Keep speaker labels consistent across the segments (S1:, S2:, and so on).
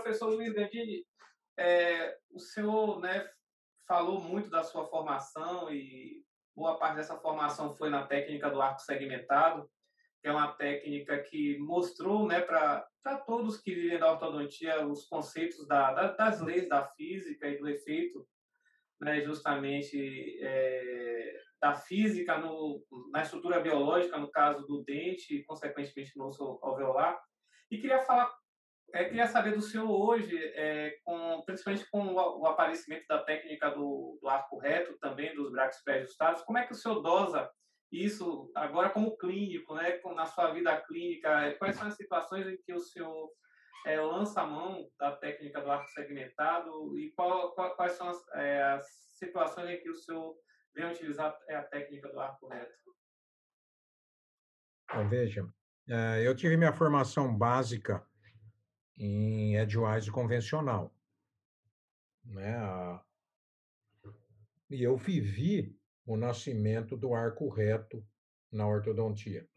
S1: Professor Luiz Gandini, o senhor, né, falou muito da sua formação e boa parte dessa formação foi na técnica do arco segmentado, que é uma técnica que mostrou, né, para todos que vivem da ortodontia os conceitos das leis da física e do efeito, né, justamente da física na estrutura biológica, no caso do dente e, consequentemente, no osso alveolar. E queria saber do senhor hoje, principalmente com o aparecimento da técnica do arco reto, também dos braços pré-ajustados, como é que o senhor dosa isso agora como clínico, né, na sua vida clínica? Quais são as situações em que o senhor lança a mão da técnica do arco segmentado e quais são as situações em que o senhor vem utilizar a técnica do arco reto?
S2: Então, veja, eu tive minha formação básica em Edgewise convencional, né? E eu vivi o nascimento do arco reto na ortodontia.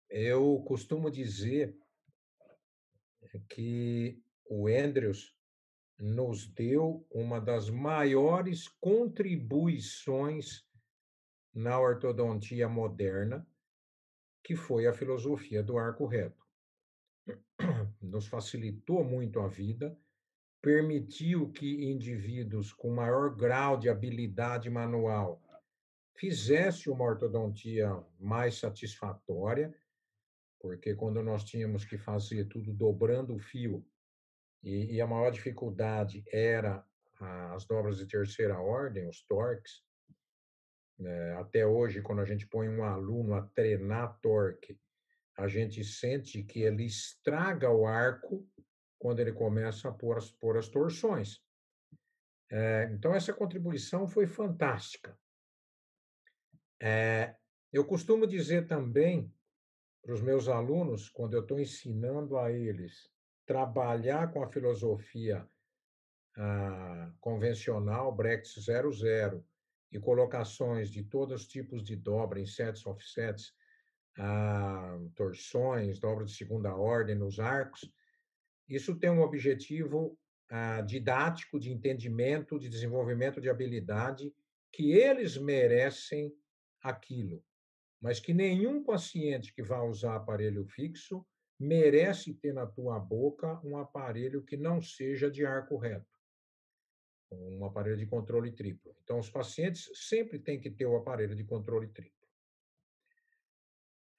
S2: Eu costumo dizer que o Andrews nos deu uma das maiores contribuições na ortodontia moderna, que foi a filosofia do arco reto. Nos facilitou muito a vida, permitiu que indivíduos com maior grau de habilidade manual fizesse uma ortodontia mais satisfatória, porque quando nós tínhamos que fazer tudo dobrando o fio, e a maior dificuldade era as dobras de terceira ordem, os torques, até hoje, quando a gente põe um aluno a treinar torque, a gente sente que ele estraga o arco quando ele começa a pôr as torções. Então, essa contribuição foi fantástica. Eu costumo dizer também para os meus alunos, quando eu estou ensinando a eles trabalhar com a filosofia convencional, Brecht 00, e colocações de todos os tipos de dobra, insets, offsets, torções, dobra de segunda ordem nos arcos, isso tem um objetivo didático, de entendimento, de desenvolvimento de habilidade, que eles merecem aquilo, mas que nenhum paciente que vá usar aparelho fixo merece ter na tua boca um aparelho que não seja de arco reto, um aparelho de controle triplo. Então, os pacientes sempre têm que ter o aparelho de controle triplo.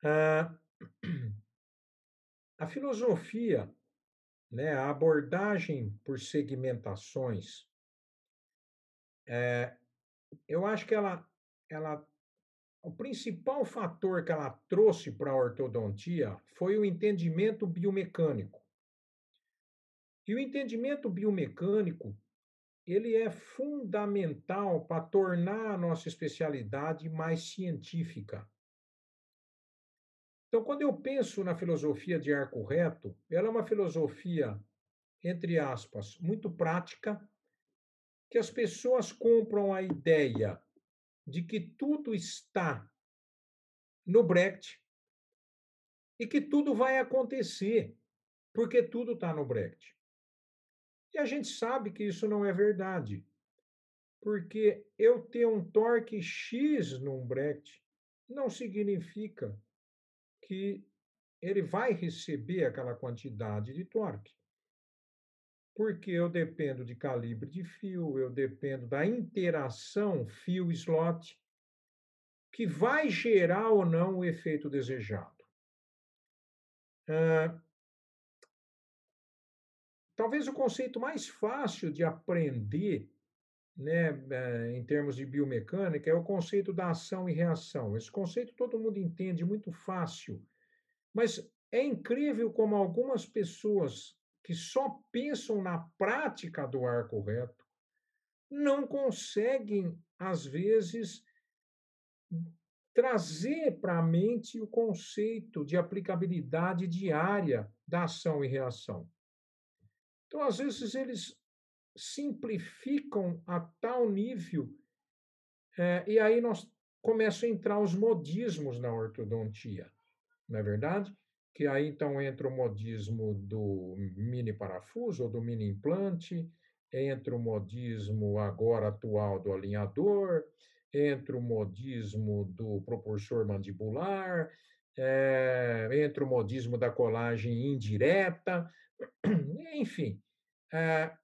S2: Ah, a filosofia, né, a abordagem por segmentações, eu acho que ela, o principal fator que ela trouxe para a ortodontia foi o entendimento biomecânico. E o entendimento biomecânico, ele é fundamental para tornar a nossa especialidade mais científica. Então, quando eu penso na filosofia de arco reto, ela é uma filosofia, entre aspas, muito prática, que as pessoas compram a ideia de que tudo está no Brecht e que tudo vai acontecer, porque tudo está no Brecht. E a gente sabe que isso não é verdade, porque eu ter um torque X num Brecht não significa que ele vai receber aquela quantidade de torque. Porque eu dependo de calibre de fio, eu dependo da interação fio-slot, que vai gerar ou não o efeito desejado. Ah, talvez o conceito mais fácil de aprender, né, em termos de biomecânica, é o conceito da ação e reação. Esse conceito todo mundo entende muito fácil, mas é incrível como algumas pessoas que só pensam na prática do arco reto não conseguem, às vezes, trazer para a mente o conceito de aplicabilidade diária da ação e reação. Então, às vezes, eles simplificam a tal nível, e aí nós começam a entrar os modismos na ortodontia, não é verdade? que aí então entra o modismo do mini parafuso ou do mini implante, entra o modismo agora atual do alinhador, entra o modismo do propulsor mandibular, entra o modismo da colagem indireta, enfim,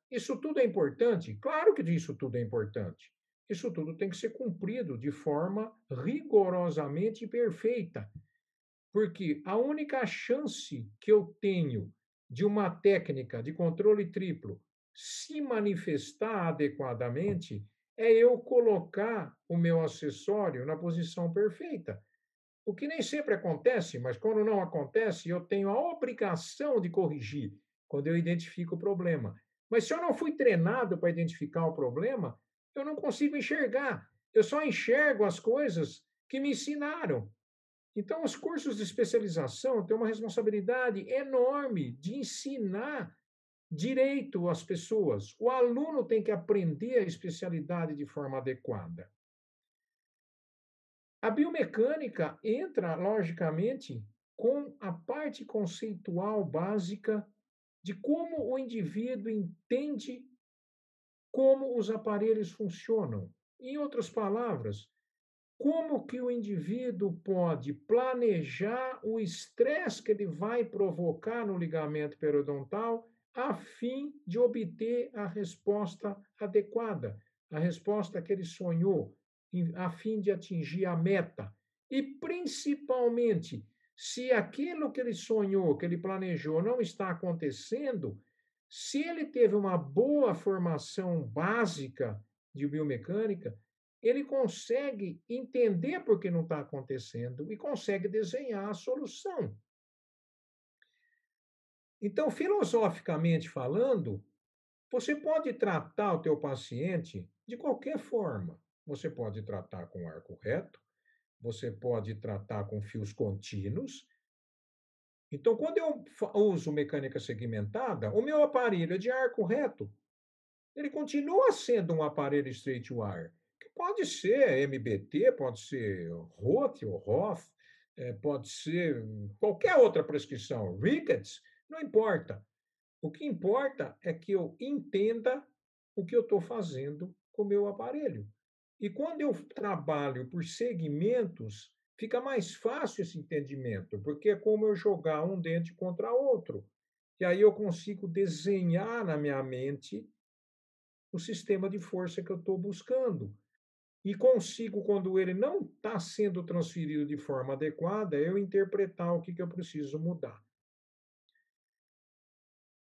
S2: isso tudo é importante? Claro que isso tudo é importante. Isso tudo tem que ser cumprido de forma rigorosamente perfeita, porque a única chance que eu tenho de uma técnica de controle triplo se manifestar adequadamente é eu colocar o meu acessório na posição perfeita. O que nem sempre acontece, mas quando não acontece, eu tenho a obrigação de corrigir quando eu identifico o problema. Mas se eu não fui treinado para identificar o problema, eu não consigo enxergar. Eu só enxergo as coisas que me ensinaram. Então, os cursos de especialização têm uma responsabilidade enorme de ensinar direito às pessoas. O aluno tem que aprender a especialidade de forma adequada. A biomecânica entra, logicamente, com a parte conceitual básica de como o indivíduo entende como os aparelhos funcionam. Em outras palavras, como que o indivíduo pode planejar o estresse que ele vai provocar no ligamento periodontal a fim de obter a resposta adequada, a resposta que ele sonhou, a fim de atingir a meta. E principalmente, se aquilo que ele sonhou, que ele planejou, não está acontecendo, se ele teve uma boa formação básica de biomecânica, ele consegue entender por que não está acontecendo e consegue desenhar a solução. Então, filosoficamente falando, você pode tratar o teu paciente de qualquer forma. Você pode tratar com arco reto, você pode tratar com fios contínuos. Então, quando eu uso mecânica segmentada, o meu aparelho é de arco reto. Ele continua sendo um aparelho straight-wire, que pode ser MBT, pode ser Roth ou Roth, pode ser qualquer outra prescrição, Ricketts, não importa. O que importa é que eu entenda o que eu estou fazendo com o meu aparelho. E quando eu trabalho por segmentos, fica mais fácil esse entendimento, porque é como eu jogar um dente contra outro. E aí eu consigo desenhar na minha mente o sistema de força que eu estou buscando. E consigo, quando ele não está sendo transferido de forma adequada, eu interpretar o que eu preciso mudar.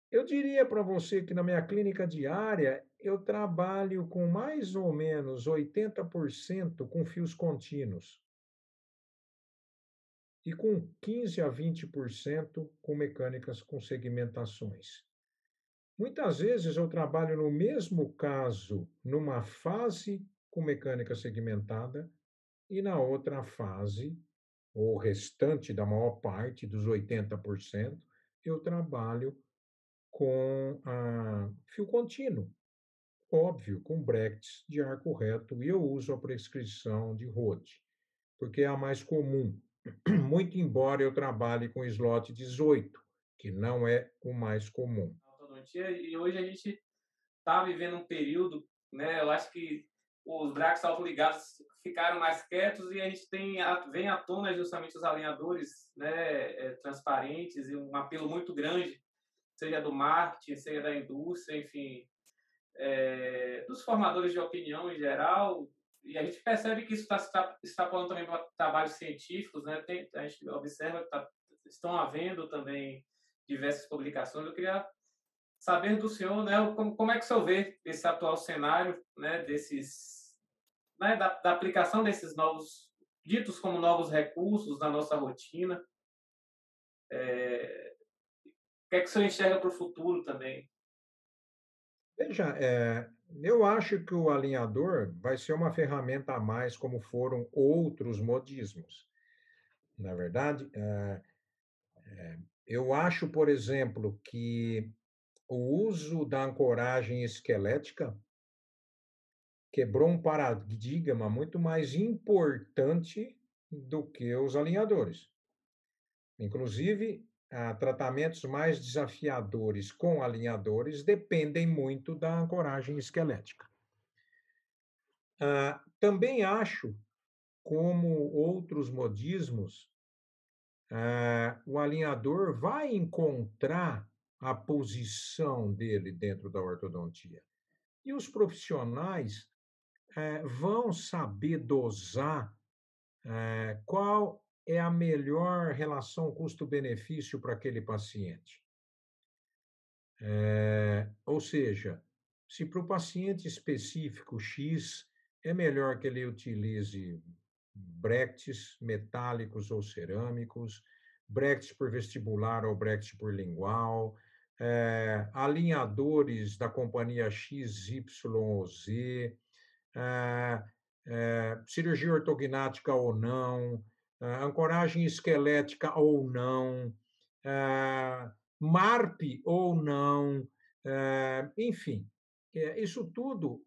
S2: Eu diria para você que na minha clínica diária, eu trabalho com mais ou menos 80% com fios contínuos e com 15 a 20% com mecânicas com segmentações. Muitas vezes eu trabalho no mesmo caso, numa fase com mecânica segmentada e na outra fase, ou restante da maior parte, dos 80%, eu trabalho com fio contínuo, óbvio, com brackets de arco reto, e eu uso a prescrição de Roth, porque é a mais comum, muito embora eu trabalhe com slot 18, que não é o mais comum.
S1: E hoje a gente está vivendo um período, né? Eu acho que os brackets autoligados ficaram mais quietos e a gente vem à tona justamente os alinhadores, né, transparentes e um apelo muito grande, seja do marketing, seja da indústria, enfim, dos formadores de opinião em geral. E a gente percebe que isso está extrapolando também para trabalhos científicos, né? A gente observa que estão havendo também diversas publicações. Eu queria saber do senhor, né, como é que o senhor vê esse atual cenário, né, da aplicação desses novos, ditos como novos recursos na nossa rotina. O que é que o senhor enxerga para o futuro também?
S2: Veja, eu acho que o alinhador vai ser uma ferramenta a mais, como foram outros modismos. Na verdade, eu acho, por exemplo, que o uso da ancoragem esquelética quebrou um paradigma muito mais importante do que os alinhadores. Inclusive, tratamentos mais desafiadores com alinhadores dependem muito da ancoragem esquelética. Também acho, como outros modismos, o alinhador vai encontrar a posição dele dentro da ortodontia. E os profissionais vão saber dosar qual é a melhor relação custo-benefício para aquele paciente. Ou seja, se para o paciente específico X é melhor que ele utilize brackets metálicos ou cerâmicos, brackets por vestibular ou brackets por lingual, alinhadores da companhia X, Y ou Z, cirurgia ortognática ou não, ancoragem esquelética ou não, MARP ou não, enfim, isso tudo,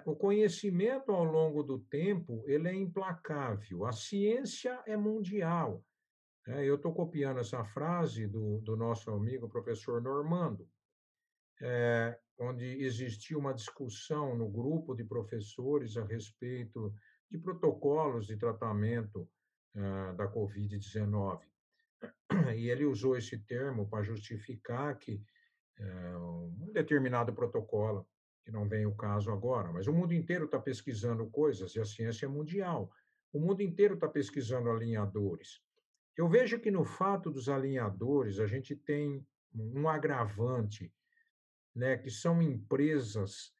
S2: o conhecimento ao longo do tempo, ele é implacável, a ciência é mundial. Eu estou copiando essa frase do nosso amigo professor Normando, onde existia uma discussão no grupo de professores a respeito de protocolos de tratamento da Covid-19. E ele usou esse termo para justificar que um determinado protocolo, que não vem o caso agora, mas o mundo inteiro está pesquisando coisas e a ciência é mundial. O mundo inteiro está pesquisando alinhadores. Eu vejo que no fato dos alinhadores a gente tem um agravante, né, que são empresas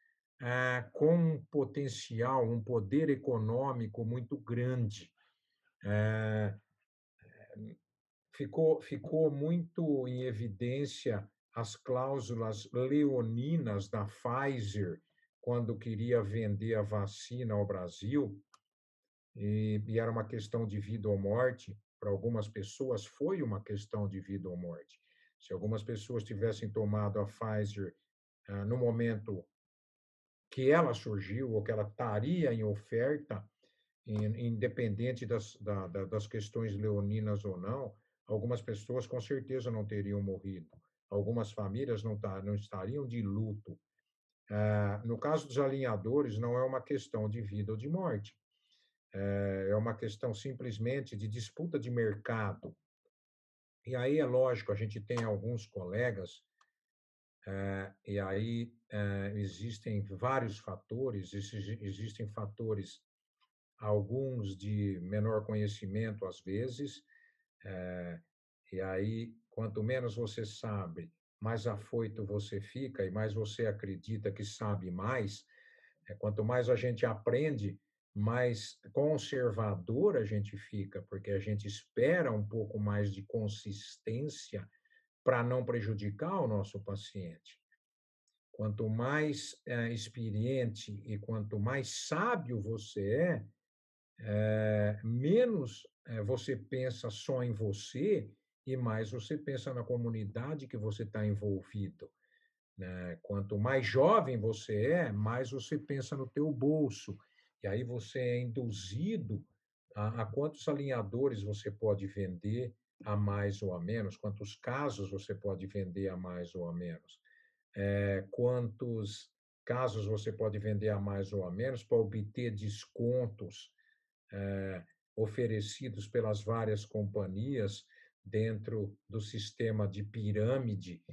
S2: com um potencial, um poder econômico muito grande. Ficou muito em evidência as cláusulas leoninas da Pfizer quando queria vender a vacina ao Brasil, e era uma questão de vida ou morte. Para algumas pessoas, foi uma questão de vida ou morte. Se algumas pessoas tivessem tomado a Pfizer no momento que ela surgiu ou que ela estaria em oferta, independente das questões leoninas ou não, algumas pessoas com certeza não teriam morrido. Algumas famílias não estariam de luto. No caso dos alinhadores, não é uma questão de vida ou de morte. É uma questão simplesmente de disputa de mercado. E aí é lógico, a gente tem alguns colegas, e aí existem vários fatores, existem fatores, alguns de menor conhecimento às vezes, e aí quanto menos você sabe, mais afoito você fica e mais você acredita que sabe mais. Quanto mais a gente aprende, mais conservador a gente fica, porque a gente espera um pouco mais de consistência para não prejudicar o nosso paciente. Quanto mais experiente e quanto mais sábio você menos você pensa só em você e mais você pensa na comunidade que você está envolvido, né? Quanto mais jovem você mais você pensa no teu bolso. E aí você é induzido a quantos alinhadores você pode vender a mais ou a menos, quantos casos você pode vender a mais ou a menos, quantos casos você pode vender a mais ou a menos para obter descontos oferecidos pelas várias companhias dentro do sistema de pirâmide.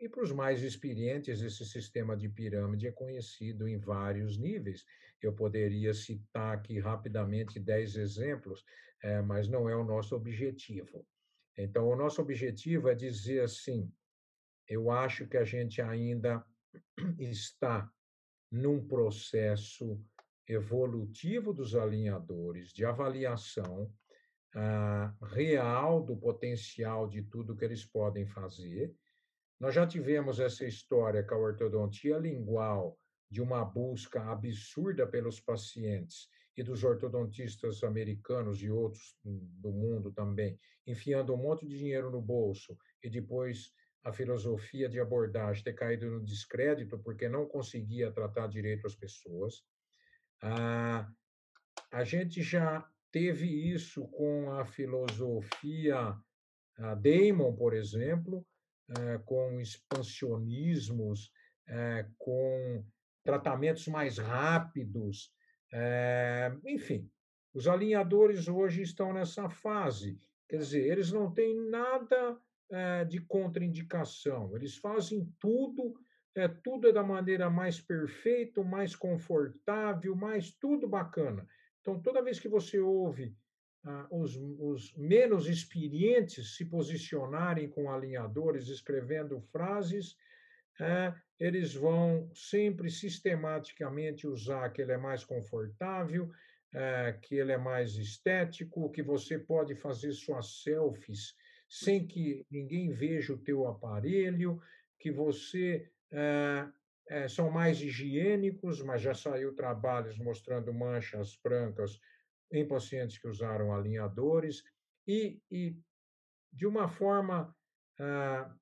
S2: E para os mais experientes, esse sistema de pirâmide é conhecido em vários níveis. Eu poderia citar aqui rapidamente 10 exemplos, mas não é o nosso objetivo. Então, o nosso objetivo é dizer assim: eu acho que a gente ainda está num processo evolutivo dos alinhadores, de avaliação real do potencial de tudo que eles podem fazer. Nós já tivemos essa história com a ortodontia lingual, de uma busca absurda pelos pacientes e dos ortodontistas americanos e outros do mundo também, enfiando um monte de dinheiro no bolso e depois a filosofia de abordagem ter caído no descrédito porque não conseguia tratar direito as pessoas. A gente já teve isso com a filosofia A Damon, por exemplo, com expansionismos, com tratamentos mais rápidos, enfim, os alinhadores hoje estão nessa fase. Quer dizer, eles não têm nada de contraindicação, eles fazem tudo, tudo é da maneira mais perfeita, mais confortável, mais tudo bacana. Então, toda vez que você ouve os menos experientes se posicionarem com alinhadores, escrevendo frases, eles vão sempre sistematicamente usar que ele é mais confortável, que ele é mais estético, que você pode fazer suas selfies sem que ninguém veja o teu aparelho, que você são mais higiênicos, mas já saiu trabalhos mostrando manchas brancas em pacientes que usaram alinhadores, e de uma forma,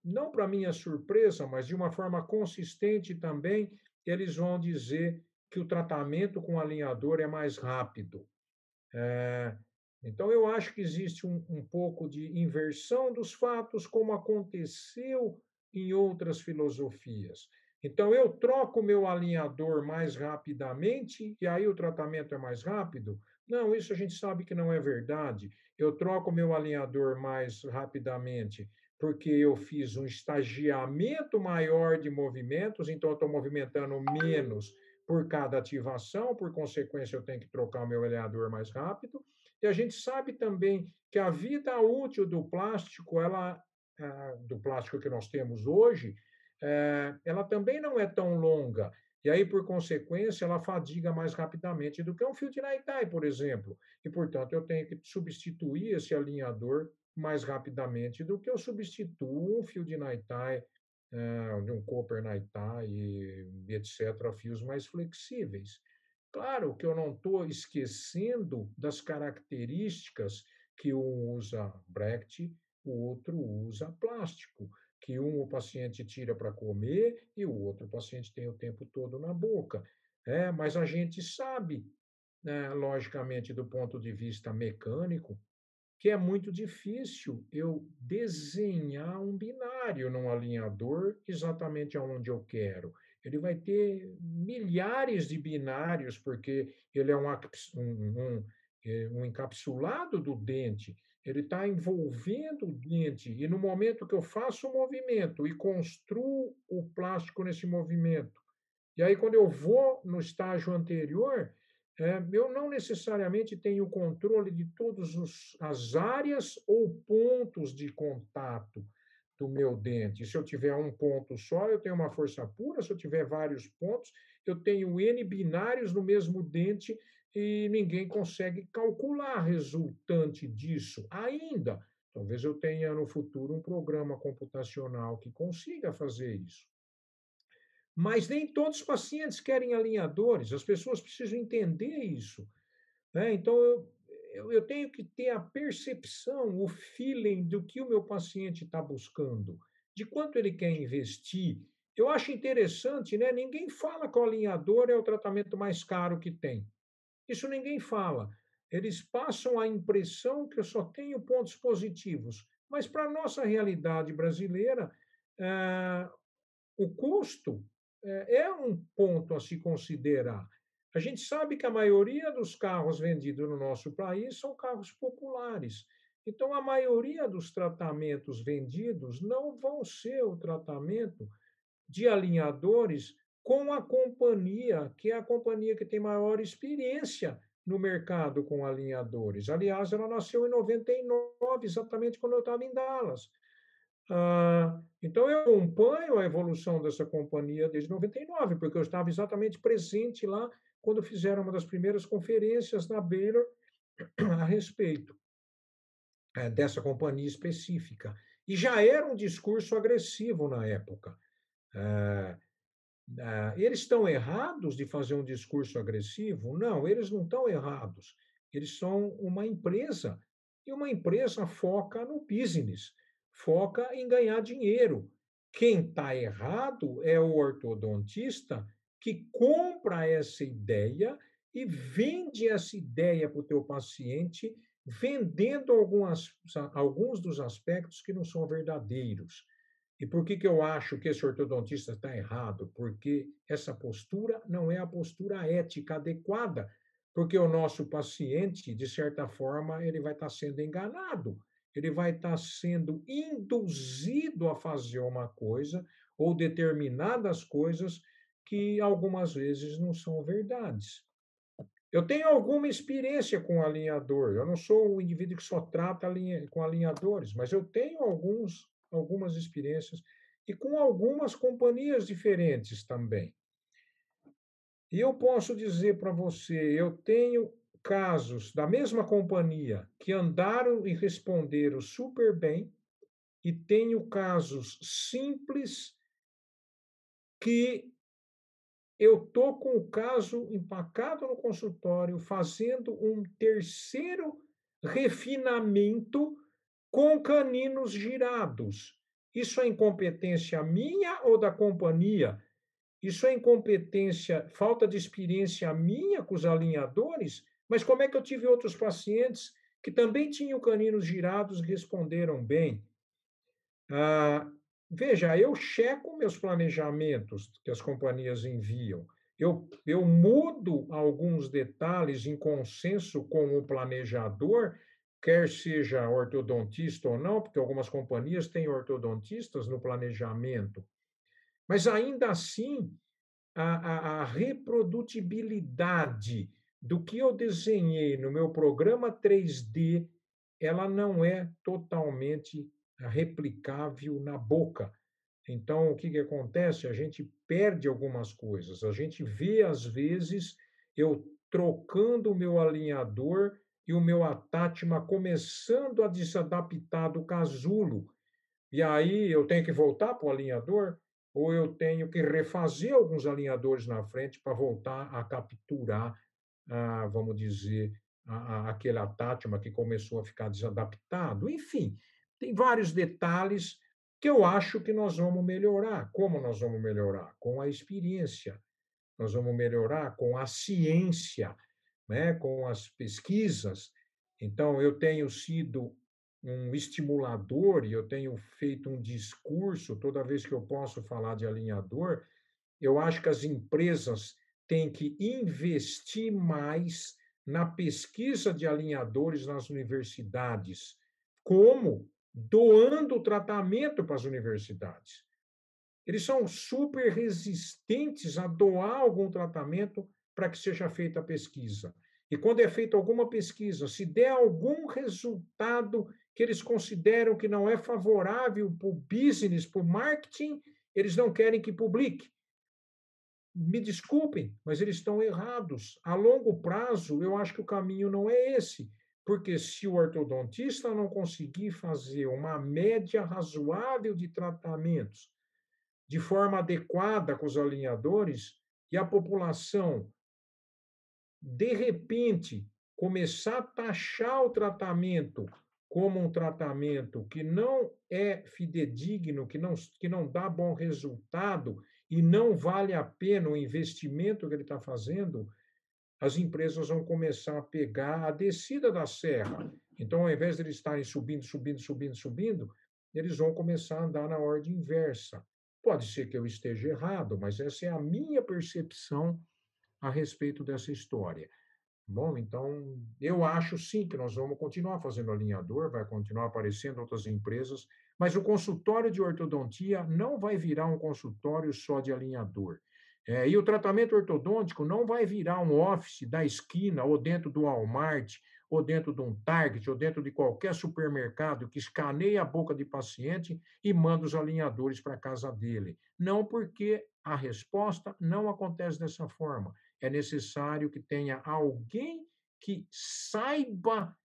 S2: não para minha surpresa, mas de uma forma consistente também, eles vão dizer que o tratamento com alinhador é mais rápido. É, então, eu acho que existe um pouco de inversão dos fatos, como aconteceu em outras filosofias. Então, eu troco meu alinhador mais rapidamente e aí o tratamento é mais rápido? Não, isso a gente sabe que não é verdade. Eu troco meu alinhador mais rapidamente porque eu fiz um estagiamento maior de movimentos, então eu estou movimentando menos por cada ativação, por consequência, eu tenho que trocar o meu alinhador mais rápido. E a gente sabe também que a vida útil do plástico, do plástico que nós temos hoje, ela também não é tão longa. E aí, por consequência, ela fadiga mais rapidamente do que um fio de Naitai, por exemplo. E, portanto, eu tenho que substituir esse alinhador mais rapidamente do que eu substituo um fio de Naitai de um Copper Naitai e etc., fios mais flexíveis. Claro que eu não estou esquecendo das características que um usa Brecht, o outro usa plástico, que um o paciente tira para comer e o outro o paciente tem o tempo todo na boca. Mas a gente sabe, né, logicamente, do ponto de vista mecânico, que é muito difícil eu desenhar um binário num alinhador exatamente aonde eu quero. Ele vai ter milhares de binários, porque ele é um encapsulado do dente, ele está envolvendo o dente, e no momento que eu faço o movimento e construo o plástico nesse movimento, e aí, quando eu vou no estágio anterior, eu não necessariamente tenho controle de todas as áreas ou pontos de contato do meu dente. Se eu tiver um ponto só, eu tenho uma força pura. Se eu tiver vários pontos, eu tenho N binários no mesmo dente e ninguém consegue calcular a resultante disso ainda. Talvez eu tenha no futuro um programa computacional que consiga fazer isso. Mas nem todos os pacientes querem alinhadores, as pessoas precisam entender isso. Né? Então, eu tenho que ter a percepção, o feeling do que o meu paciente está buscando, de quanto ele quer investir. Eu acho interessante, né? Ninguém fala que o alinhador é o tratamento mais caro que tem. Isso ninguém fala. Eles passam a impressão que eu só tenho pontos positivos. Mas para a nossa realidade brasileira, ah, o custo é um ponto a se considerar. A gente sabe que a maioria dos carros vendidos no nosso país são carros populares. Então, a maioria dos tratamentos vendidos não vão ser o tratamento de alinhadores com a companhia, que é a companhia que tem maior experiência no mercado com alinhadores. Aliás, ela nasceu em 99, exatamente quando eu estava em Dallas. Então, eu acompanho a evolução dessa companhia desde 99, porque eu estava exatamente presente lá quando fizeram uma das primeiras conferências na Baylor a respeito dessa companhia específica. E já era um discurso agressivo na época. Eles estão errados de fazer um discurso agressivo? Não, eles não estão errados. Eles são uma empresa, e uma empresa foca no business, foca em ganhar dinheiro. Quem está errado é o ortodontista que compra essa ideia e vende essa ideia para o teu paciente vendendo alguns dos aspectos que não são verdadeiros. E por que que eu acho que esse ortodontista está errado? Porque essa postura não é a postura ética adequada, porque o nosso paciente, de certa forma, ele vai estar sendo enganado, ele vai estar sendo induzido a fazer uma coisa ou determinadas coisas que algumas vezes não são verdades. Eu tenho alguma experiência com alinhador. Eu não sou um indivíduo que só trata com alinhadores, mas eu tenho algumas experiências e com algumas companhias diferentes também. E eu posso dizer para você, eu tenho casos da mesma companhia que andaram e responderam super bem, e tenho casos simples que eu estou com o caso empacado no consultório, fazendo um terceiro refinamento com caninos girados. Isso é incompetência minha ou da companhia? Isso é incompetência, falta de experiência minha com os alinhadores? Mas como é que eu tive outros pacientes que também tinham caninos girados e responderam bem? Ah, veja, eu checo meus planejamentos que as companhias enviam. Eu mudo alguns detalhes em consenso com o planejador, quer seja ortodontista ou não, porque algumas companhias têm ortodontistas no planejamento. Mas ainda assim, a reprodutibilidade do que eu desenhei no meu programa 3D, ela não é totalmente replicável na boca. Então, o que que acontece? A gente perde algumas coisas. A gente vê, às vezes, eu trocando o meu alinhador e o meu atátema começando a desadaptar do casulo. E aí eu tenho que voltar para o alinhador ou eu tenho que refazer alguns alinhadores na frente para voltar a capturar, vamos dizer, aquele atátema que começou a ficar desadaptado. Enfim, tem vários detalhes que eu acho que nós vamos melhorar. Como nós vamos melhorar? Com a experiência. Nós vamos melhorar com a ciência, né? Com as pesquisas. Então, eu tenho sido um estimulador e eu tenho feito um discurso toda vez que eu posso falar de alinhador. Eu acho que as empresas têm que investir mais na pesquisa de alinhadores nas universidades. Como? Doando o tratamento para as universidades. Eles são super resistentes a doar algum tratamento para que seja feita a pesquisa. E quando é feita alguma pesquisa, se der algum resultado que eles consideram que não é favorável para o business, para o marketing, eles não querem que publique. Me desculpem, mas eles estão errados. A longo prazo, eu acho que o caminho não é esse. Porque se o ortodontista não conseguir fazer uma média razoável de tratamentos de forma adequada com os alinhadores e a população, de repente, começar a taxar o tratamento como um tratamento que não é fidedigno, que não dá bom resultado e não vale a pena o investimento que ele está fazendo, as empresas vão começar a pegar a descida da serra. Então, ao invés de eles estarem subindo, subindo, subindo, subindo, eles vão começar a andar na ordem inversa. Pode ser que eu esteja errado, mas essa é a minha percepção a respeito dessa história. Bom, então eu acho sim que nós vamos continuar fazendo alinhador, vai continuar aparecendo outras empresas, mas o consultório de ortodontia não vai virar um consultório só de alinhador. E o tratamento ortodôntico não vai virar um office da esquina, ou dentro do Walmart, ou dentro de um Target, ou dentro de qualquer supermercado que escaneia a boca de paciente e manda os alinhadores para a casa dele. Não, porque a resposta não acontece dessa forma. É necessário que tenha alguém que saiba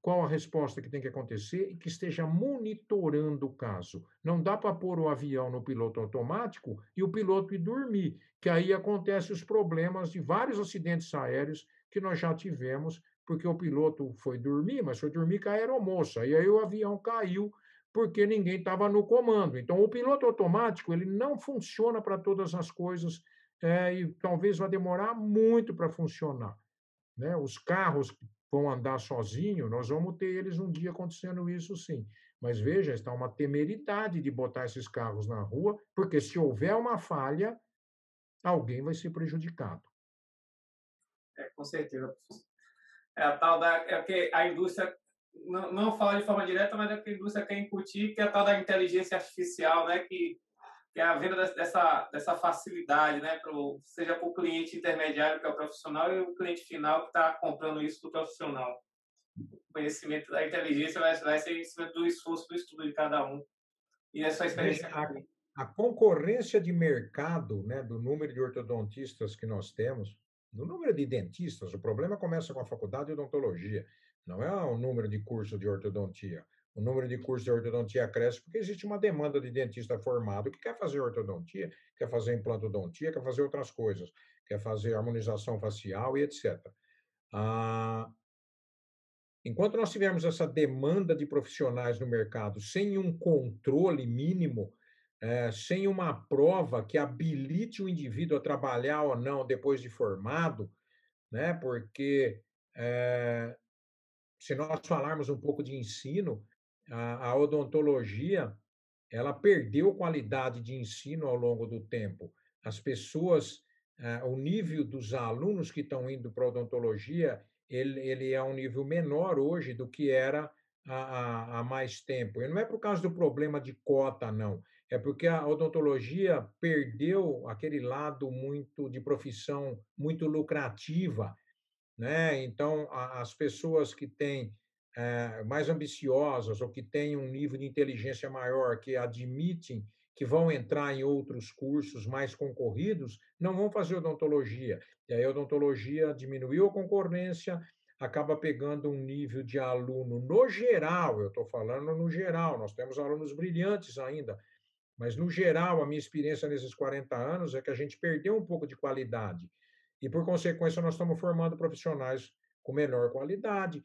S2: qual a resposta que tem que acontecer e que esteja monitorando o caso. Não dá para pôr o avião no piloto automático e o piloto ir dormir, que aí acontecem os problemas de vários acidentes aéreos que nós já tivemos, porque o piloto foi dormir, mas foi dormir com a aeromoça, e aí o avião caiu porque ninguém estava no comando. Então, o piloto automático ele não funciona para todas as coisas, e talvez vá demorar muito para funcionar, né? Os carros vão andar sozinho, nós vamos ter eles um dia acontecendo isso sim. Mas veja, está uma temeridade de botar esses carros na rua, porque se houver uma falha, alguém vai ser prejudicado.
S1: Com certeza. É a tal da, é que a indústria não fala de forma direta, mas é que a indústria quer incutir, que é a tal da inteligência artificial, né? Que é a venda dessa facilidade, né? Seja para o cliente intermediário, que é o profissional, e o cliente final que está comprando isso do profissional. O conhecimento da inteligência vai ser em cima do esforço do estudo de cada um. E a sua
S2: Veja,
S1: experiência com isso.
S2: a concorrência de mercado, né, do número de ortodontistas que nós temos, do número de dentistas, o problema começa com a faculdade de odontologia, não é o número de curso de ortodontia. O número de cursos de ortodontia cresce porque existe uma demanda de dentista formado que quer fazer ortodontia, quer fazer implantodontia, quer fazer outras coisas, quer fazer harmonização facial e etc. Ah, enquanto nós tivermos essa demanda de profissionais no mercado sem um controle mínimo, sem uma prova que habilite o indivíduo a trabalhar ou não depois de formado, né? Porque se nós falarmos um pouco de ensino, a odontologia ela perdeu qualidade de ensino ao longo do tempo. As pessoas, o nível dos alunos que estão indo para a odontologia, ele é um nível menor hoje do que era há mais tempo. E não é por causa do problema de cota, não. É porque a odontologia perdeu aquele lado muito de profissão muito lucrativa, né? Então, as pessoas que têm mais ambiciosas ou que têm um nível de inteligência maior, que admitem que vão entrar em outros cursos mais concorridos, não vão fazer odontologia. E aí a odontologia diminuiu a concorrência, acaba pegando um nível de aluno no geral, eu estou falando no geral, nós temos alunos brilhantes ainda, mas, no geral, a minha experiência nesses 40 anos é que a gente perdeu um pouco de qualidade. E, por consequência, nós estamos formando profissionais com menor qualidade.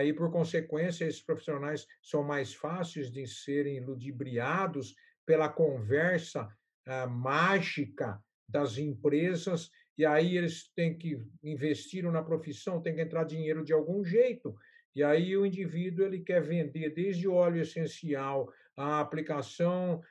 S2: E, por consequência, esses profissionais são mais fáceis de serem ludibriados pela conversa mágica das empresas. E aí eles têm que investir na profissão, tem que entrar dinheiro de algum jeito. E aí o indivíduo ele quer vender desde óleo essencial, a aplicação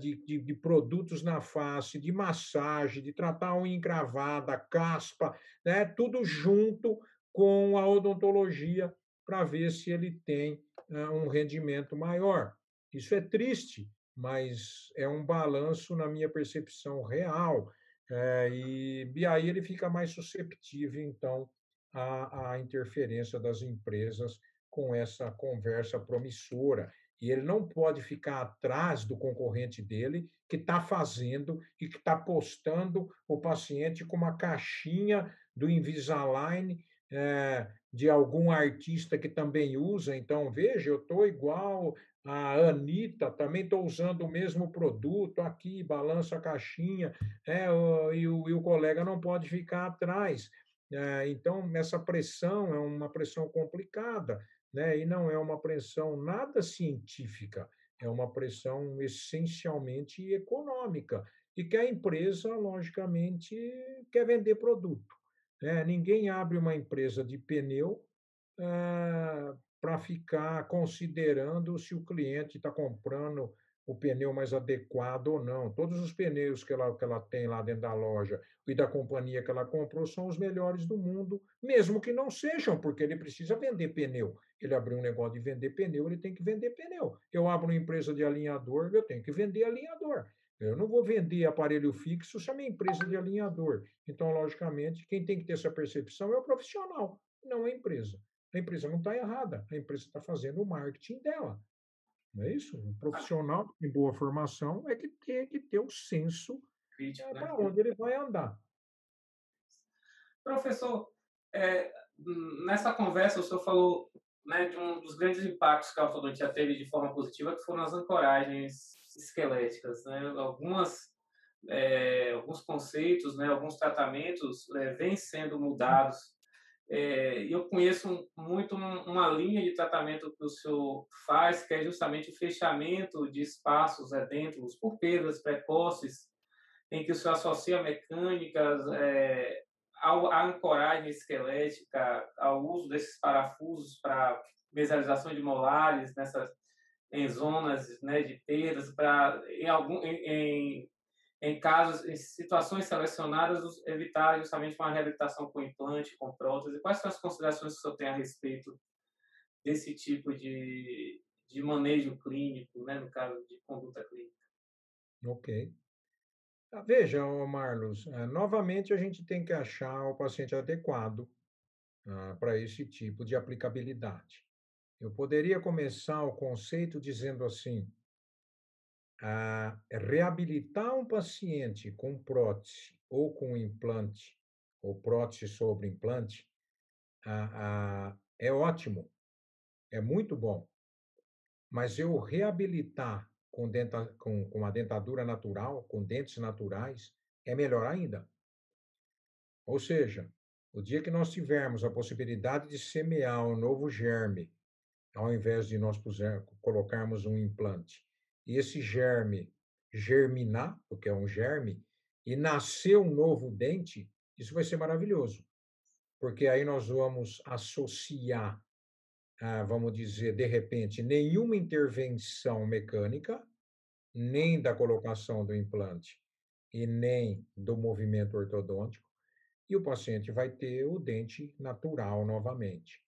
S2: de produtos na face, de massagem, de tratar a unha encravada, caspa, né? Tudo junto com a odontologia para ver se ele tem um rendimento maior. Isso é triste, mas é um balanço na minha percepção real. E aí ele fica mais susceptível, então, à interferência das empresas com essa conversa promissora e ele não pode ficar atrás do concorrente dele, que está fazendo e que está postando o paciente com uma caixinha do Invisalign, de algum artista que também usa. Então, veja, eu estou igual a Anitta, também estou usando o mesmo produto aqui, balança a caixinha, e o colega não pode ficar atrás. Então, essa pressão é uma pressão complicada, né? E não é uma pressão nada científica, é uma pressão essencialmente econômica, e que a empresa, logicamente, quer vender produto, né? Ninguém abre uma empresa de pneu para ficar considerando se o cliente está comprando o pneu mais adequado ou não. Todos os pneus que ela tem lá dentro da loja e da companhia que ela comprou são os melhores do mundo, mesmo que não sejam, porque ele precisa vender pneu. Ele abriu um negócio de vender pneu, ele tem que vender pneu. Eu abro uma empresa de alinhador, eu tenho que vender alinhador. Eu não vou vender aparelho fixo se é minha empresa de alinhador. Então, logicamente, quem tem que ter essa percepção é o profissional, não a empresa. A empresa não está errada, a empresa está fazendo o marketing dela. Não é isso? Um profissional em boa formação é que tem que ter o senso
S1: Crítico, né?
S2: para onde ele vai andar.
S1: Professor, é, nessa conversa o senhor falou, né, de um dos grandes impactos que a ortodontia teve de forma positiva, que foram as ancoragens esqueléticas, né? Alguns conceitos, né, alguns tratamentos vêm sendo mudados. E eu conheço muito uma linha de tratamento que o senhor faz, que é justamente o fechamento de espaços edêntulos por perdas precoces, em que o senhor associa mecânicas a ancoragem esquelética, ao uso desses parafusos para visualização de molares em zonas, né, de perdas, para em casos, em situações selecionadas, evitar justamente uma reabilitação com implante, com prótese. Quais são as considerações que o senhor tem a respeito desse tipo de manejo clínico, né, no caso de conduta clínica?
S2: Ok. Veja, ô Marlos, novamente a gente tem que achar o paciente adequado para esse tipo de aplicabilidade. Eu poderia começar o conceito dizendo assim: reabilitar um paciente com prótese ou com implante, ou prótese sobre implante, é ótimo, é muito bom. Mas eu reabilitar com a dentadura natural, com dentes naturais, é melhor ainda. Ou seja, o dia que nós tivermos a possibilidade de semear um novo germe, ao invés de nós colocarmos um implante, e esse germe germinar, porque é um germe, e nascer um novo dente, isso vai ser maravilhoso, porque aí nós vamos associar, vamos dizer, de repente, nenhuma intervenção mecânica, nem da colocação do implante e nem do movimento ortodôntico, e o paciente vai ter o dente natural novamente.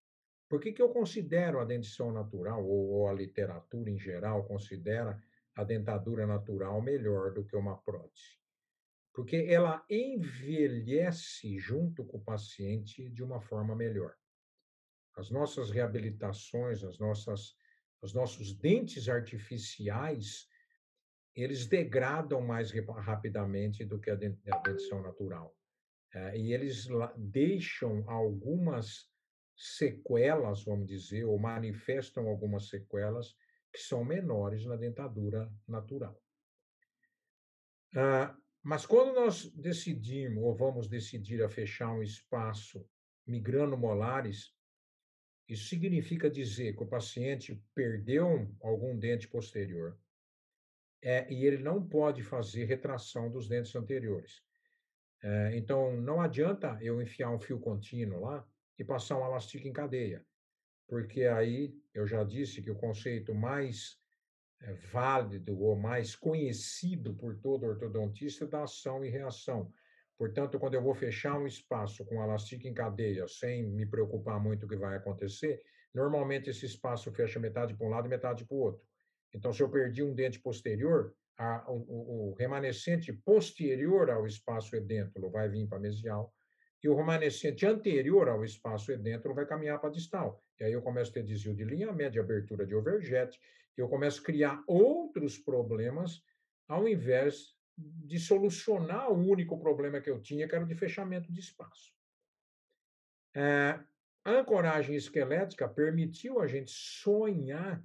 S2: Por que que eu considero a dentição natural, ou a literatura em geral considera a dentadura natural melhor do que uma prótese? Porque ela envelhece junto com o paciente de uma forma melhor. As nossas reabilitações, os nossos dentes artificiais, eles degradam mais rapidamente do que a dentição natural. E eles deixam algumas sequelas, vamos dizer, ou manifestam algumas sequelas que são menores na dentadura natural. Mas quando nós decidimos, ou vamos decidir a fechar um espaço migrando molares, isso significa dizer que o paciente perdeu algum dente posterior, e ele não pode fazer retração dos dentes anteriores. Então, não adianta eu enfiar um fio contínuo lá e passar um elástico em cadeia, porque aí eu já disse que o conceito mais válido ou mais conhecido por todo ortodontista é da ação e reação. Portanto, quando eu vou fechar um espaço com elástico em cadeia, sem me preocupar muito o que vai acontecer, normalmente esse espaço fecha metade para um lado e metade para o outro. Então, se eu perdi um dente posterior, o remanescente posterior ao espaço edêntulo vai vir para mesial, e o remanescente anterior ao espaço edêntulo vai caminhar para distal. E aí eu começo a ter desvio de linha média, abertura de overjet, eu começo a criar outros problemas, ao invés de solucionar o único problema que eu tinha, que era o de fechamento de espaço. A ancoragem esquelética permitiu a gente sonhar,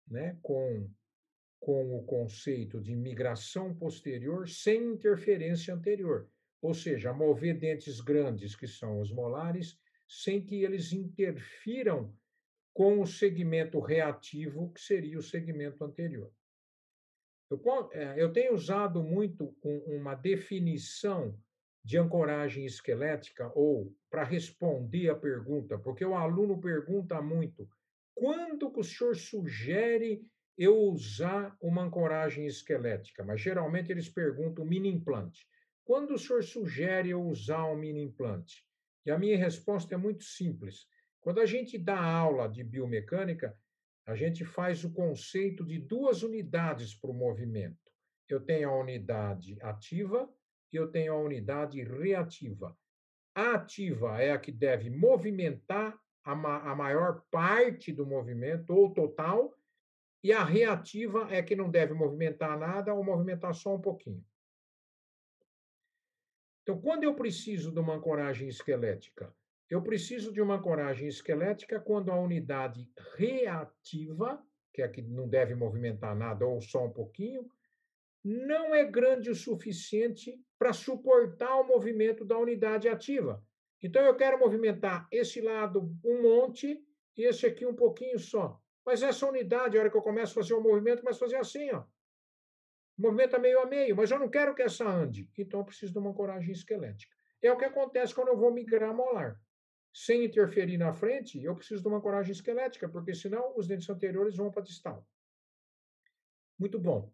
S2: né, com o conceito de migração posterior sem interferência anterior, ou seja, mover dentes grandes, que são os molares, sem que eles interfiram com o segmento reativo, que seria o segmento anterior. Eu tenho usado muito uma definição de ancoragem esquelética, ou para responder a pergunta, porque o aluno pergunta muito: quando que o senhor sugere eu usar uma ancoragem esquelética? Mas geralmente eles perguntam mini implante. Quando o senhor sugere eu usar um mini implante? E a minha resposta é muito simples. Quando a gente dá aula de biomecânica, a gente faz o conceito de duas unidades para o movimento. Eu tenho a unidade ativa e eu tenho a unidade reativa. A ativa é a que deve movimentar a maior parte do movimento, ou total, e a reativa é que não deve movimentar nada ou movimentar só um pouquinho. Então, quando eu preciso de uma ancoragem esquelética? Eu preciso de uma ancoragem esquelética quando a unidade reativa, que é a que não deve movimentar nada ou só um pouquinho, não é grande o suficiente para suportar o movimento da unidade ativa. Então, eu quero movimentar esse lado um monte e esse aqui um pouquinho só. Mas essa unidade, a hora que eu começo a fazer o movimento, começa a fazer assim, ó. O movimento é meio a meio, mas eu não quero que essa ande. Então, eu preciso de uma ancoragem esquelética. É o que acontece quando eu vou migrar molar. Sem interferir na frente, eu preciso de uma ancoragem esquelética, porque senão os dentes anteriores vão para distal. Muito bom.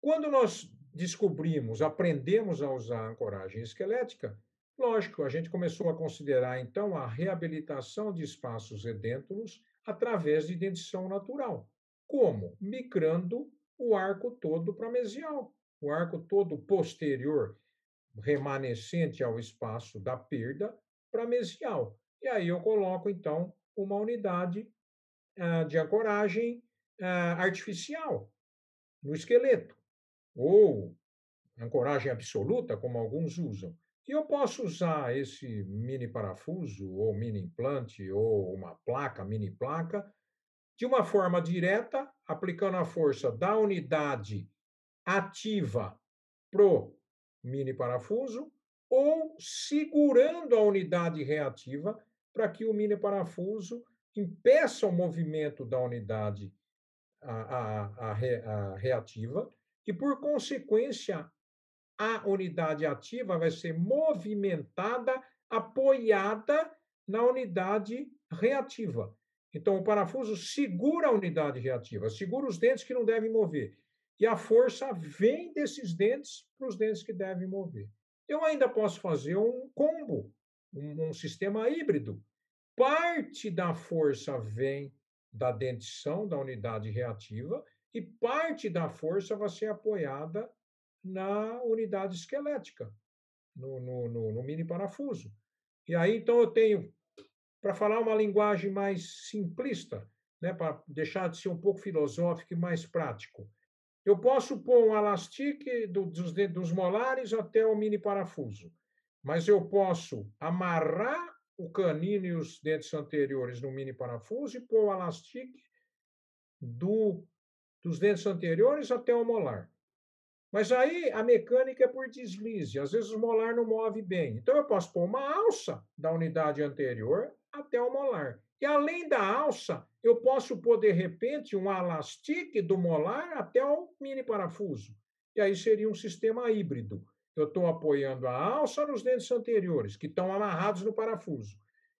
S2: Quando nós descobrimos, aprendemos a usar a ancoragem esquelética, lógico, a gente começou a considerar então a reabilitação de espaços edêntulos através de dentição natural. Como? Migrando o arco todo para mesial, o arco todo posterior remanescente ao espaço da perda para mesial. E aí eu coloco então uma unidade de ancoragem artificial no esqueleto ou ancoragem absoluta, como alguns usam. E eu posso usar esse mini parafuso, ou mini implante, ou uma placa, mini placa, de uma forma direta, aplicando a força da unidade ativa pro mini parafuso, ou segurando a unidade reativa para que o mini parafuso impeça o movimento da unidade a reativa e, por consequência, a unidade ativa vai ser movimentada, apoiada na unidade reativa. Então, o parafuso segura a unidade reativa, segura os dentes que não devem mover. E a força vem desses dentes para os dentes que devem mover. Eu ainda posso fazer um combo, um sistema híbrido. Parte da força vem da dentição, da unidade reativa, e parte da força vai ser apoiada na unidade esquelética, no mini parafuso. E aí, então, eu tenho, para falar uma linguagem mais simplista, né, para deixar de ser um pouco filosófico e mais prático, eu posso pôr um elastique dos molares até o mini parafuso, mas eu posso amarrar o canino e os dentes anteriores no mini parafuso e pôr o elastique do, dos dentes anteriores até o molar. Mas aí a mecânica é por deslize, às vezes o molar não move bem. Então eu posso pôr uma alça da unidade anterior até o molar. E além da alça, eu posso pôr de repente um elastique do molar até o mini parafuso. E aí seria um sistema híbrido. Eu estou apoiando a alça nos dentes anteriores, que estão amarrados no parafuso.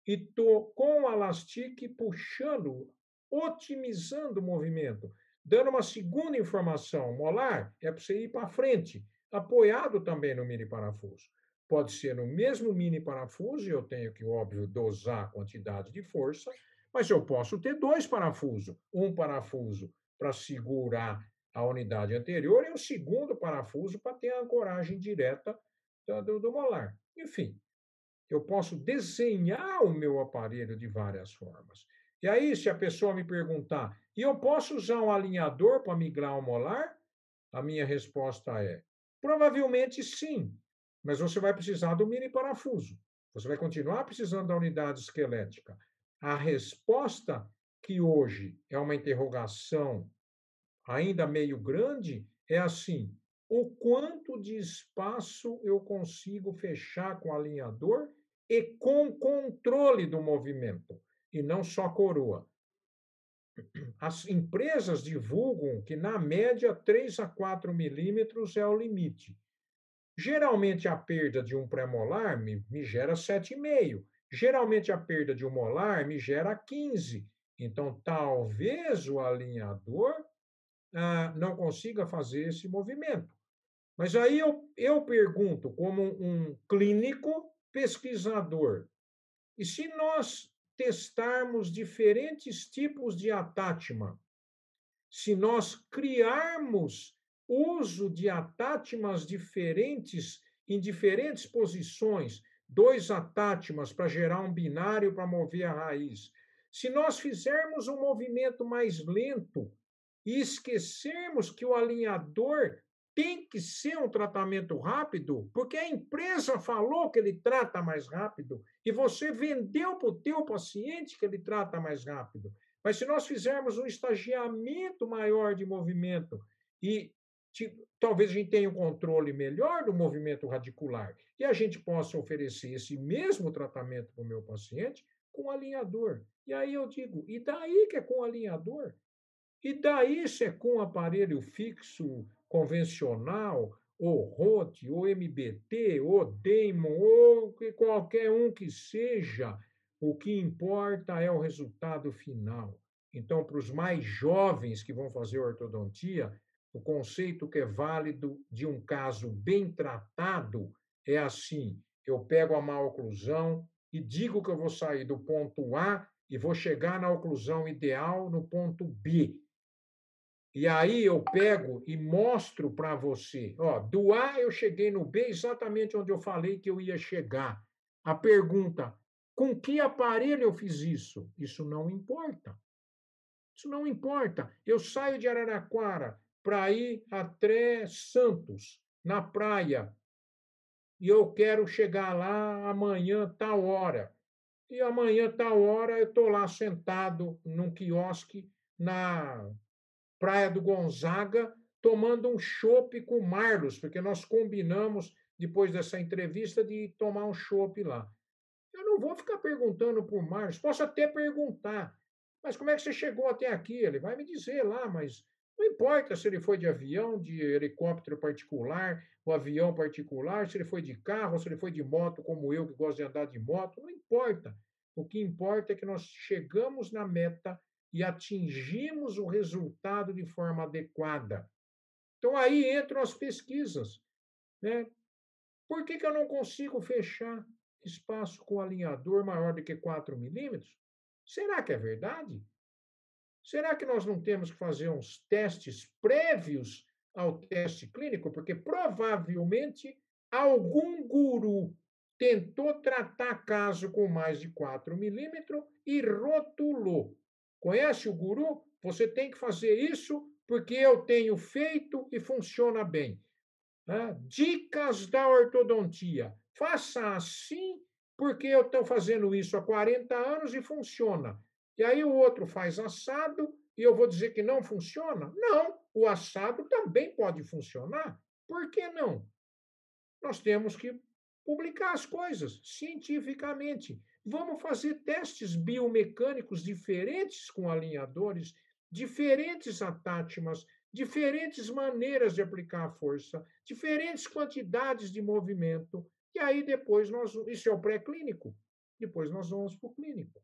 S2: E estou com o elastique puxando, otimizando o movimento, dando uma segunda informação molar, é para você ir para frente, apoiado também no mini parafuso. Pode ser no mesmo mini parafuso, eu tenho que, óbvio, dosar a quantidade de força, mas eu posso ter dois parafusos. Um parafuso para segurar a unidade anterior e um segundo parafuso para ter a ancoragem direta do molar. Enfim, eu posso desenhar o meu aparelho de várias formas. E aí, se a pessoa me perguntar, e eu posso usar um alinhador para migrar o molar? A minha resposta é: provavelmente sim, mas você vai precisar do mini parafuso. Você vai continuar precisando da unidade esquelética. A resposta, que hoje é uma interrogação ainda meio grande, é assim: o quanto de espaço eu consigo fechar com alinhador e com controle do movimento, e não só coroa. As empresas divulgam que, na média, 3 a 4 milímetros é o limite. Geralmente, a perda de um pré-molar me gera 7,5. Geralmente, a perda de um molar me gera 15. Então, talvez o alinhador não consiga fazer esse movimento. Mas aí eu pergunto, como um clínico pesquisador, e se nós testarmos diferentes tipos de attachment, se nós criarmos uso de attachments diferentes em diferentes posições, dois attachments para gerar um binário para mover a raiz, se nós fizermos um movimento mais lento e esquecermos que o alinhador tem que ser um tratamento rápido, porque a empresa falou que ele trata mais rápido e você vendeu para o teu paciente que ele trata mais rápido. Mas se nós fizermos um estagiamento maior de movimento e talvez a gente tenha um controle melhor do movimento radicular e a gente possa oferecer esse mesmo tratamento para o meu paciente com alinhador. E aí eu digo, e daí que é com alinhador? E daí se é com aparelho fixo, convencional, ou Roth, ou MBT, ou Damon, ou qualquer um que seja, o que importa é o resultado final. Então, para os mais jovens que vão fazer ortodontia, o conceito que é válido de um caso bem tratado é assim: eu pego a maloclusão e digo que eu vou sair do ponto A e vou chegar na oclusão ideal no ponto B. E aí eu pego e mostro para você, ó, do A eu cheguei no B exatamente onde eu falei que eu ia chegar. A pergunta, com que aparelho eu fiz isso? Isso não importa. Isso não importa. Eu saio de Araraquara para ir até Santos, na praia, e eu quero chegar lá amanhã, tal hora. E amanhã, tal hora, eu estou lá sentado num quiosque na Praia do Gonzaga, tomando um chopp com o Marlos, porque nós combinamos, depois dessa entrevista, de tomar um chopp lá. Eu não vou ficar perguntando para o Marlos, posso até perguntar, mas como é que você chegou até aqui? Ele vai me dizer lá, mas não importa se ele foi de avião, de helicóptero particular, ou avião particular, se ele foi de carro, se ele foi de moto, como eu, que gosto de andar de moto, não importa. O que importa é que nós chegamos na meta e atingimos o resultado de forma adequada. Então, aí entram as pesquisas, né? Por que eu não consigo fechar espaço com alinhador maior do que 4 milímetros? Será que é verdade? Será que nós não temos que fazer uns testes prévios ao teste clínico? Porque provavelmente algum guru tentou tratar caso com mais de 4 milímetros e rotulou. Conhece o guru? Você tem que fazer isso porque eu tenho feito e funciona bem. Dicas da ortodontia. Faça assim, porque eu estou fazendo isso há 40 anos e funciona. E aí o outro faz assado e eu vou dizer que não funciona? Não, o assado também pode funcionar. Por que não? Nós temos que publicar as coisas cientificamente. Vamos fazer testes biomecânicos diferentes com alinhadores, diferentes attachments, diferentes maneiras de aplicar a força, diferentes quantidades de movimento. E aí depois nós. Isso é o pré-clínico. Depois nós vamos para o clínico.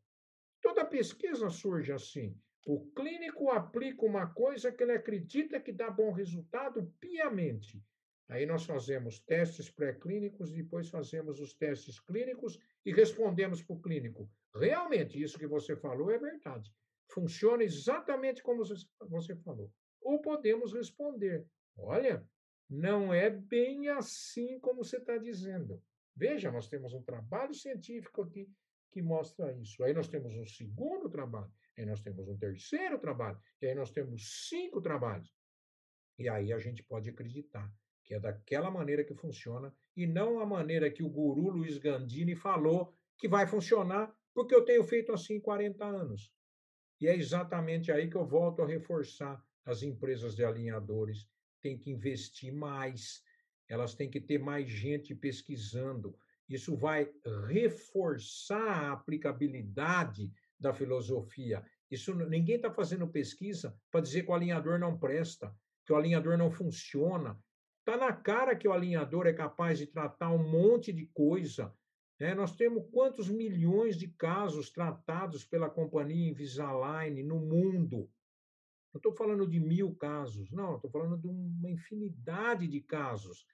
S2: Toda pesquisa surge assim. O clínico aplica uma coisa que ele acredita que dá bom resultado piamente. Aí nós fazemos testes pré-clínicos, depois fazemos os testes clínicos e respondemos para o clínico. Realmente, isso que você falou é verdade. Funciona exatamente como você falou. Ou podemos responder: olha, não é bem assim como você está dizendo. Veja, nós temos um trabalho científico aqui que mostra isso. Aí nós temos um segundo trabalho, aí nós temos um terceiro trabalho, e aí nós temos 5 trabalhos. E aí a gente pode acreditar que é daquela maneira que funciona e não a maneira que o guru Luiz Gandini falou que vai funcionar, porque eu tenho feito assim 40 anos. E é exatamente aí que eu volto a reforçar: as empresas de alinhadores têm que investir mais, elas têm que ter mais gente pesquisando. Isso vai reforçar a aplicabilidade da filosofia. Isso ninguém está fazendo pesquisa para dizer que o alinhador não presta, que o alinhador não funciona. Está na cara que o alinhador é capaz de tratar um monte de coisa. Nós temos quantos milhões de casos tratados pela companhia Invisalign no mundo? Não estou falando de 1.000 casos, não, estou falando de uma infinidade de casos.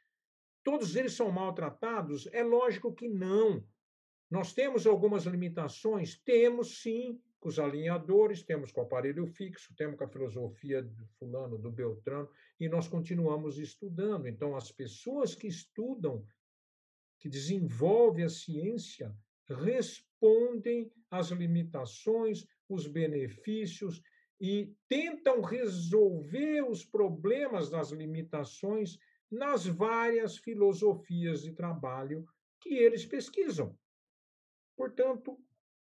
S2: Todos eles são maltratados? É lógico que não. Nós temos algumas limitações? Temos sim, com os alinhadores, temos com o aparelho fixo, temos com a filosofia do fulano, do Beltrano, e nós continuamos estudando. Então, as pessoas que estudam, que desenvolvem a ciência, respondem às limitações, os benefícios e tentam resolver os problemas das limitações nas várias filosofias de trabalho que eles pesquisam. Portanto,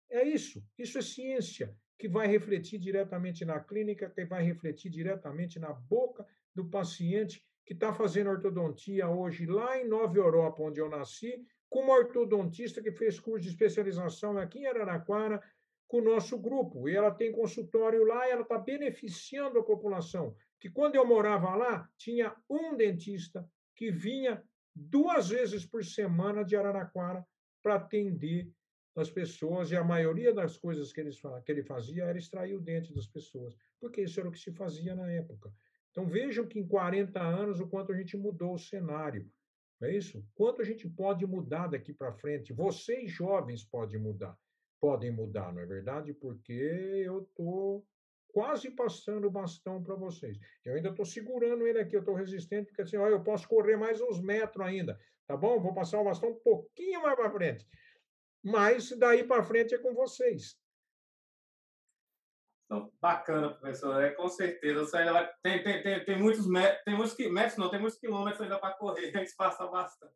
S2: é isso. Isso é ciência que vai refletir diretamente na clínica, que vai refletir diretamente na boca do paciente que está fazendo ortodontia hoje lá em Nova Europa, onde eu nasci, com uma ortodontista que fez curso de especialização aqui em Araraquara, com o nosso grupo. E ela tem consultório lá e ela está beneficiando a população. Que quando eu morava lá, tinha um dentista que vinha 2 vezes por semana de Araraquara para atender as pessoas, e a maioria das coisas que ele fazia era extrair o dente das pessoas, porque isso era o que se fazia na época. Então vejam que em 40 anos o quanto a gente mudou o cenário, não é isso? Quanto a gente pode mudar daqui para frente. Vocês jovens podem mudar, não é verdade? Porque eu estou quase passando o bastão para vocês. Eu ainda estou segurando ele aqui, eu estou resistente, porque assim, ó, eu posso correr mais uns metros ainda, tá bom? Vou passar o bastão um pouquinho mais para frente. Mas daí para frente é com vocês.
S1: Então, bacana, professor. Com certeza. Você ainda vai, tem muitos metros, tem muitos metros, não, tem muitos quilômetros ainda para correr, a gente passa bastante.